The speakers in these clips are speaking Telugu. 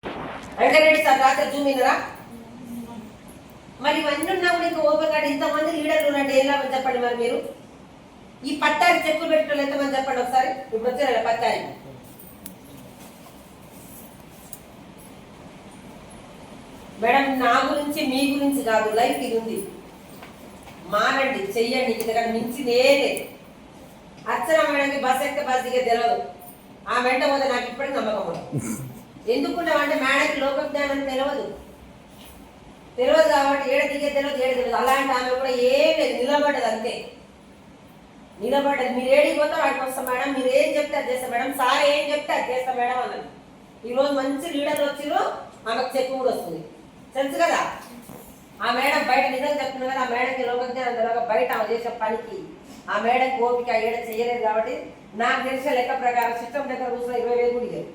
వెంకటరెడ్డి సార్ రాత్రి చూమినరా మరి ఇవన్నీ ఉన్నా కూడా ఇంకా ఓపెన్ కార్డు ఇంతమంది లీడర్లు ఉన్నట్టు ఏం లాభం చెప్పండి. మరి మీరు ఈ పత్తారి చెక్కులు పెట్టేటోళ్ళు ఎంతమంది చెప్పండి ఒకసారి. ఇప్పుడు వచ్చారు పత్తారి. మేడం నా గురించి మీ గురించి కాదు, లైఫ్ ఇది ఉంది. మారండి, చెయ్యండి, ఇంతకన్నా మించింది ఏదే. అర్చన మేడంకి బస్ ఎక్క బస్ దిగే తెలియదు, ఆ వెంట పోతే నాకు ఇప్పటికీ నమ్మకం ఉండదు. ఎందుకున్నామంటే మేడంకి లోక జ్ఞానం తెలియదు కాబట్టి ఏడ దిగే తెలియదు. అలాంటి ఆమె కూడా ఏం లేదు, నిలబడ్డది అంతే, నిలబడ్డది. మీరు ఏడికి పోతే వాటికి వస్తాం మేడం, మీరు ఏం చెప్తే అది చేస్తాం మేడం, సార్ ఏం చెప్తే అది చేస్తాం మేడం అన్నది. ఈరోజు మంచి లీడర్లు వచ్చిరు, ఆమెకు చెక్కు కూడా వస్తుంది, తెలుసు కదా. ఆ మేడం బయట నిజంగా చెప్తున్నా కదా, ఆ మేడంకి లోకజ్ఞానం తెలియక బయట ఆమె చేసే పనికి ఆ మేడంకి ఓపిక ఏడ చేయలేదు. కాబట్టి నాకు తెలిసిన లెక్క ప్రకారం సిస్టమ్ దగ్గర కూర్చొని 20,000 కూడా ఇయ్యరు,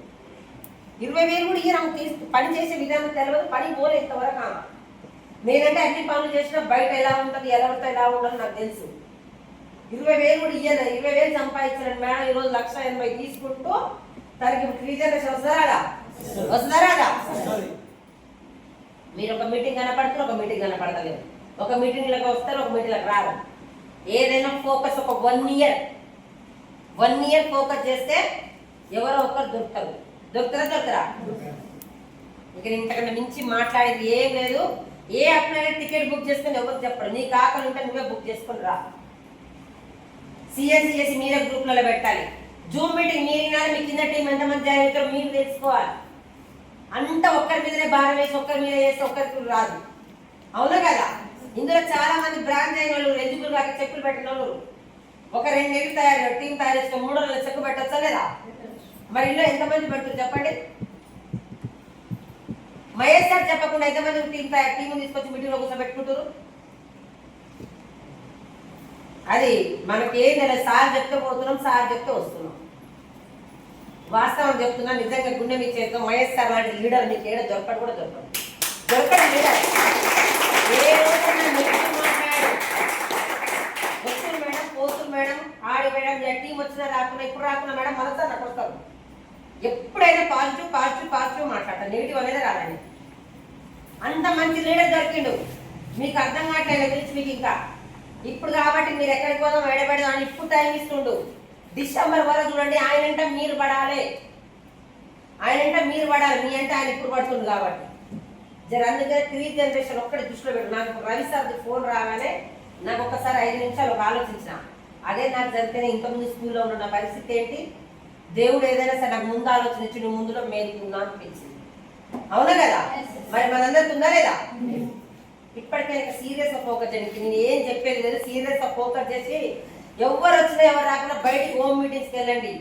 20,000 కూడా ఇయ్యరు. ఆమె పని చేసే విధానం తెలియదు, పని పోలేదు ఇంతవరకు. ఆమె నేనంటే అన్ని పనులు చేసినా బయట ఎలా ఉంటుంది, ఎవరితో ఎలా ఉండదు నాకు తెలుసు. 20,000 కూడా ఇయ్యను. 20,000 సంపాదించాను మేడం, ఈరోజు 1,80,000 తీసుకుంటూ తనకి రీజనరేషన్ వస్తున్నారా వస్తున్నారా? మీరు ఒక మీటింగ్ కనపడుతున్నారు, ఒక మీటింగ్ కనపడతలేదు. ఒక మీటింగ్లకు వస్తారు, ఒక మీటింగ్లకు రారు. ఏదైనా ఫోకస్ ఒక 1 ఇయర్ ఫోకస్ చేస్తే ఎవరో ఒకరు దొరుకుతారా? ఇక ఇంతకన్నా మించి మాట్లాడేది ఏం లేదు. ఏ అప్లైనా టికెట్ బుక్ చేసుకుని ఎవరు చెప్పరు, నీకు ఆకలి ఉంటే నువ్వే బుక్ చేసుకుని రా. సిఎస్సి మీరే గ్రూప్లలో పెట్టాలి. జూమ్ మీటింగ్ మీరు మీ కింద టీం ఎంతమంది జాయిన్ అవుతారో మీరు తెలుసుకోవాలి. అంతా ఒక్కరి మీదనే భారం వేసి ఒక్కరి మీద వేస్తే ఒక్కరికి రాదు, అవునా కదా. ఇందులో చాలా మంది బ్రాంచ్ అయిన వాళ్ళు, ఎలిజిబుల్ కాక చెక్కులు పెట్టిన వాళ్ళు ఒక 2 నెలలు టీం తయారు చేసుకుని 3 నెలల చెక్కు పెట్టచ్చా లేదా? మరి ఇందులో ఎంతమంది పెడుతుంది చెప్పండి. మహేష్ సార్ చెప్పకుండా ఎంతమంది టీం తీసుకొచ్చి మీటింగ్లో కూర్చోబెట్టుకుంటారు? అది మనకి ఏం తెలియదు. సార్ చెప్తే పోతున్నాం, సార్ చెప్తే వస్తున్నాం. వాస్తవం చెప్తున్నా, నిజంగా గుండె మీ చేద్దాం. మహేష్ సార్ లాంటి లీడర్ మీకు ఏదో దొరకడు కూడా దొరకడు లీడర్. ఏ రోజైనా మాట్లాడు వస్తుంది మేడం, పోతుంది మేడం, ఆడి మేడం, టీం వచ్చినా రాకున్నా, ఇప్పుడు రాకున్నా మేడం మనసారి నాకు వస్తారు. ఎప్పుడైనా పాజిటివ్ మాట్లాడతాను, నెగిటివ్ అనేది రాదండి. అంత మంచి లీడర్ దొరికిండు, మీకు అర్థం కావట్లేదు గురించి మీకు. ఇంకా ఇప్పుడు కాబట్టి మీరు ఎక్కడికి పోదాం ఎడబెడదాం అని ఇప్పుడు టైం ఇస్తుండు. డిసెంబర్ వరకు చూడండి, ఆయనంటే మీరు పడాలి, మీ అంటే ఆయన ఇప్పుడు పడుతుంది. కాబట్టి అందుకని 3 జనరేషన్ ఒక్కటి దృష్టిలో పెట్టు. నాకు రవి సార్ ఫోన్ రాగానే నాకు ఒక్కసారి 5 నిమిషాలు ఆలోచించిన, అదే నాకు జరిగితేనే ఇంతకుముందు స్కూల్లో ఉన్న పరిస్థితి ఏంటి, దేవుడు ఏదైనా సరే నాకు ముందు ఆలోచన ఇచ్చి నువ్వు ముందులో మేలుకున్నా అనిపించింది, అవునా కదా. మరి మనందరికి ఉందా లేదా? ఇప్పటికైనా సీరియస్గా ఫోకస్ చేయండి. నేను ఏం చెప్పేది లేదు, సీరియస్గా ఫోకస్ చేసి ఎవరు వచ్చినా ఎవరు రాకుండా బయటికి హోమ్ మీటింగ్స్కి వెళ్ళండి,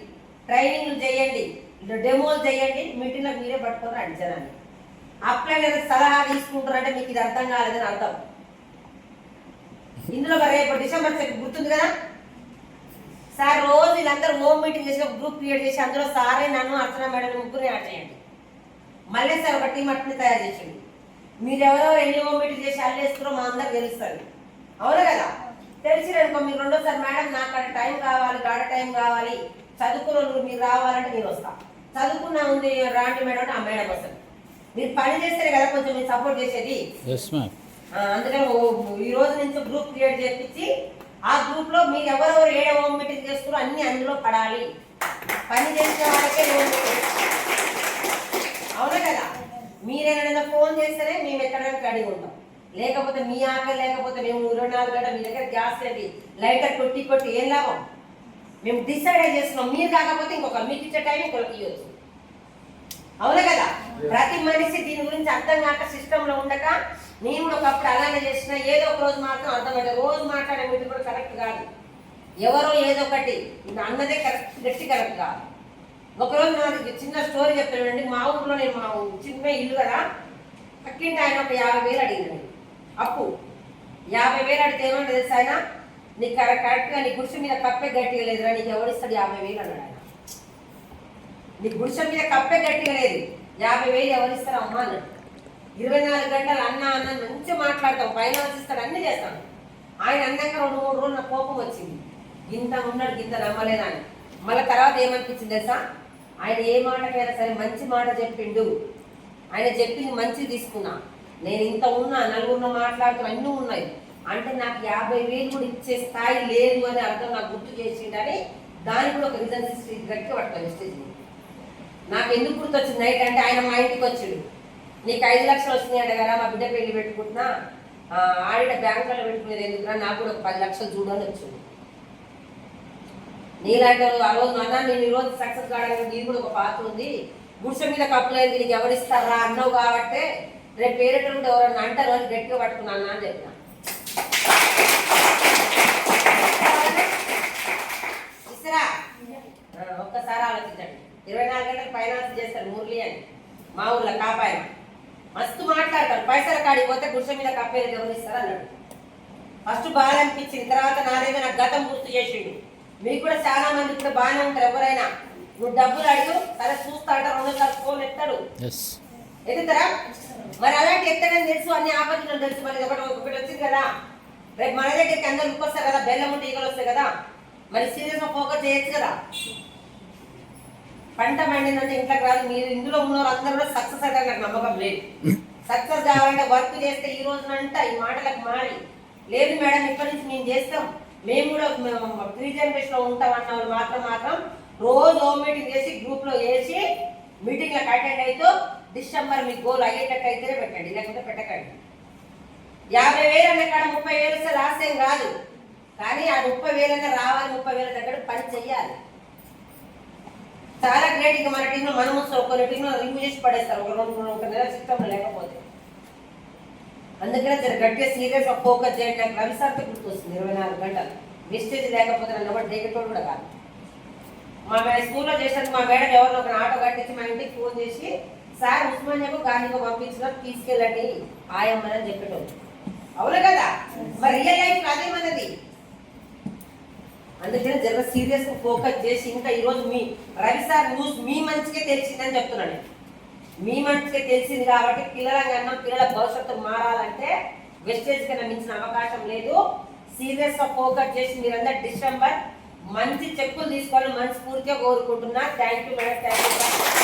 ట్రైనింగ్లు చేయండి, డెమోలు చేయండి, మీటింగ్లకు మీరే పట్టుకొని అడిచారని. అప్లై సలహా తీసుకుంటారంటే మీకు ఇది అర్థం కాలేదని అర్థం. ఇందులో రేపు డిసెంబర్ చెక్ గుర్తుంది కదా సార్, రోజు వీళ్ళందరూ హోమ్ మీటింగ్ చేసి ఒక గ్రూప్ క్రియేట్ చేసి అందులో సారే నన్ను అర్చన మేడం ముగ్గురిని యాడ్ చేయండి. మళ్ళీ సార్ ఒక టీం అట్ని తయారు చేసేయండి. మీరు ఎవరో ఎన్ని హోమ్ మీటింగ్ చేసి అల్లేస్తారో మా అందరికి తెలుస్తుంది, అవునా కదా. తెలిసిరనుకో మీరు రెండోసారి మేడం నాకు అక్కడ టైం కావాలి, గాడ టైం కావాలి, చదువుకున్న మీరు రావాలంటే నేను వస్తా, చదువుకున్నా ఉంది రాండి మేడం అంటే ఆ మేడం వస్తుంది. మీరు పని చేస్తేనే కదా కొంచెం మీరు సపోర్ట్ చేసేది. అందుకని ఈ రోజు నుంచి గ్రూప్ క్రియేట్ చేయించి ఆ గ్రూప్ లో మీరు ఎవరెవరు ఏడ హోమ్ మీటింగ్ చేస్తారో అన్ని అందులో పడాలి. పని చేసిన వాళ్ళకే అవునా కదా. మీరేమైనా ఫోన్ చేస్తేనే మేము ఎక్కడానికి రెడీగా ఉంటాం, లేకపోతే మీ ఆకలి లేకపోతే మేము 24 గంటలు మీ దగ్గర గ్యాస్ లేదు, లైటర్ కొట్టి ఏం లాభం. మేము డిసైడ్ చేస్తున్నాం, మీరు కాకపోతే ఇంకొకరు, మీకు ఇచ్చే టైం ఇంకొకరికి ఇవ్వచ్చు, అవునా కదా. ప్రతి మనిషి దీని గురించి అర్థం కాక సిస్టంలో ఉండక, నేను కూడా ఒకప్పుడు అలానే చేసిన, ఏదో ఒక రోజు మాత్రం అర్థమైతే రోజు మాట్లాడే మీటింగ్ కూడా కరెక్ట్ కాదు. ఎవరో ఏదో ఒకటి అన్నదే కరెక్ట్ కాదు. ఒకరోజు నాకు చిన్న స్టోరీ చెప్తానండి. మా ఊర్లో నేను మా చిన్న ఇల్లు కదా, పక్కింటి ఆయన ఒక 50,000 అడిగింది అప్పు. 50,000 అడిగితే ఏమన్నా తెలుసు ఆయన, నీకు కరెక్ట్గా నీ గుడిసె మీద కప్పే గట్టిగా లేదురా, నీకు ఎవరిస్తాడు 50,000 అన్నాడు ఆయన. నీ గుడిసె మీద కప్పే గట్టిగా లేదు, 50,000 ఎవరిస్తారు అమ్మా అన్నాడు. 24 గంటలు అన్న మంచిగా మాట్లాడతాం, ఫైనాన్స్ ఇస్తాడు, అన్నీ చేస్తాను. ఆయన అన్నాక 2-3 రోజులు నాకు కోపం వచ్చింది, గింత ఉన్నాడు గింత నమ్మలేదని. మళ్ళీ తర్వాత ఏమనిపించింది తెలుసా, ఆయన ఏ మాటకైనా సరే మంచి మాట చెప్పిండు, ఆయన చెప్పింది మంచిది తీసుకున్నా. నేను ఇంత ఉన్నా, నలుగురిలో మాట్లాడుతూ అన్నీ ఉన్నాయి అంటే నాకు 50,000 కూడా ఇచ్చే స్థాయి లేదు అని అర్థం నాకు గుర్తు చేసిండని దానికి కూడా ఒక రీజన్ గట్టి పట్టుకోవాలి స్టేజ్. నాకు ఎందుకు గుర్తొచ్చింది నైట్ అంటే ఆయన మా ఇంటికి వచ్చాడు. నీకు 5 లక్షలు వస్తున్నాయంట కదా, మా బిడ్డ పెళ్లి పెట్టుకుంటున్నా, ఆవిడ బ్యాంకులో పెట్టుకునేది ఎందుకున్నా, నాకు కూడా ఒక 10 లక్షలు చూడని వచ్చాడు. నీలాంటి ఆ రోజు అన్నా నేను ఈరోజు సక్సెస్ కావడానికి నీకు కూడా ఒక పాత్ర ఉంది, గుడిసె మీద కప్పులేదు నీకు ఎవరిస్తారా అన్నావు కాబట్టి రేపు పేరెట్ ఉంటే ఎవరన్నా అంటారు అని గట్టిగా పట్టుకున్నాను అని చెప్పిన. ఇసరా ఒక్కసారి ఆలోచించండి. 24 గంటలు ఫైనాన్స్ చేస్తారు మురళి అని, మా ఊర్లో కాపాయన మస్తు మాట్లాడతారు. పైసలు కాడికి పోతే గుడిసె మీద కప్పేది గమనిస్తారు అన్నాడు. ఫస్ట్ బాగా అనిపించింది, తర్వాత నాదేమో నాకు గతం గుర్తు చేసిండు. మీకు కూడా చాలా మంది కూడా బాగానే ఉంటారు. ఎవరైనా నువ్వు డబ్బులు అడుగు సరే చూస్తాడ 2 సార్లు ఫోన్ ఎత్తాడు, ఎత్తుతారా? మరి అలాంటి ఎత్తడని తెలుసు, అన్ని ఆపత్తులు తెలుసు. మరి ఒకటి వచ్చింది కదా, రేపు మన దగ్గరికి అందరూ వస్తారు కదా, బెల్లం ఉంటే ఈగలు వస్తాయి కదా, మరి సీరియస్గా ఫోకస్ చేయొచ్చు కదా. పంట పండిందంటే ఇంట్లోకి రాదు. మీరు ఇందులో ఉన్నవారు అందరూ కూడా సక్సెస్ అయితే నాకు నమ్మకం లేదు. సక్సెస్ కావాలంటే వర్క్ చేస్తే ఈ రోజునంట ఈ మాటలకు మారి లేదు మేడం ఇప్పటి నుంచి మేము చేస్తాం, మేము కూడా 3 జనరేషన్లో ఉంటాం అన్న వాళ్ళు మాత్రం రోజు హోమ్ మీటింగ్ చేసి గ్రూప్లో వేసి మీటింగ్లకు అటెండ్ అయితే డిసెంబర్ మీ గోల్ అయ్యేటట్టు అయితేనే పెట్టండి, లేకపోతే పెట్టకండి. 50,000 అన్న కాడ 30,000 వస్తే లాస్ట్ ఏం కాదు, కానీ ఆ 30,000 అన్న రావాలి. 30,000 దగ్గర పని చెయ్యాలి. చాలా గ్రేట్. ఇంకా మన టీంలో మనం కొన్ని టీంలో రిమూవ్ చేసి పడేస్తారు ఒక నెల సిస్టంలో లేకపోతే. అందుకనే గట్టిగా సీరియస్గా ఫోకస్ చేయండి. నాకు రవిసార్తో గుర్తొస్తుంది 24 గంటలు వెస్టేజ్ లేకపోతే నన్ను ఎవరు డేకెటోడు కూడా కాదు. మా స్కూల్లో చేసినట్టు మా మేడం ఎవరినో ఒక ఆటో కట్టించి మా ఇంటికి ఫోన్ చేసి సార్ ఉస్మానియాకు గాంధీకి పంపించిన తీసుకెళ్ళండి ఆయమ్మని చెప్పేటోడు. అవును కదా, మరి రియల్ లైఫ్ అదేమన్నది. అందుకనే జర సీరియస్గా ఫోకస్ చేసి ఇంకా ఈరోజు మీ రవి సార్ న్యూస్ మీ మంచిగా తెలిసిందని చెప్తున్నాను. మీ మంచిగా తెలిసింది కాబట్టి పిల్లల భవిష్యత్తు మారాలంటే వెస్టేజ్ కన్నా మించిన అవకాశం లేదు. సీరియస్గా ఫోకస్ చేసి మీరందరూ డిసెంబర్ మంచి చెక్కులు తీసుకోవాలని మనస్ఫూర్తిగా కోరుకుంటున్నా. Thank you madam, thank you.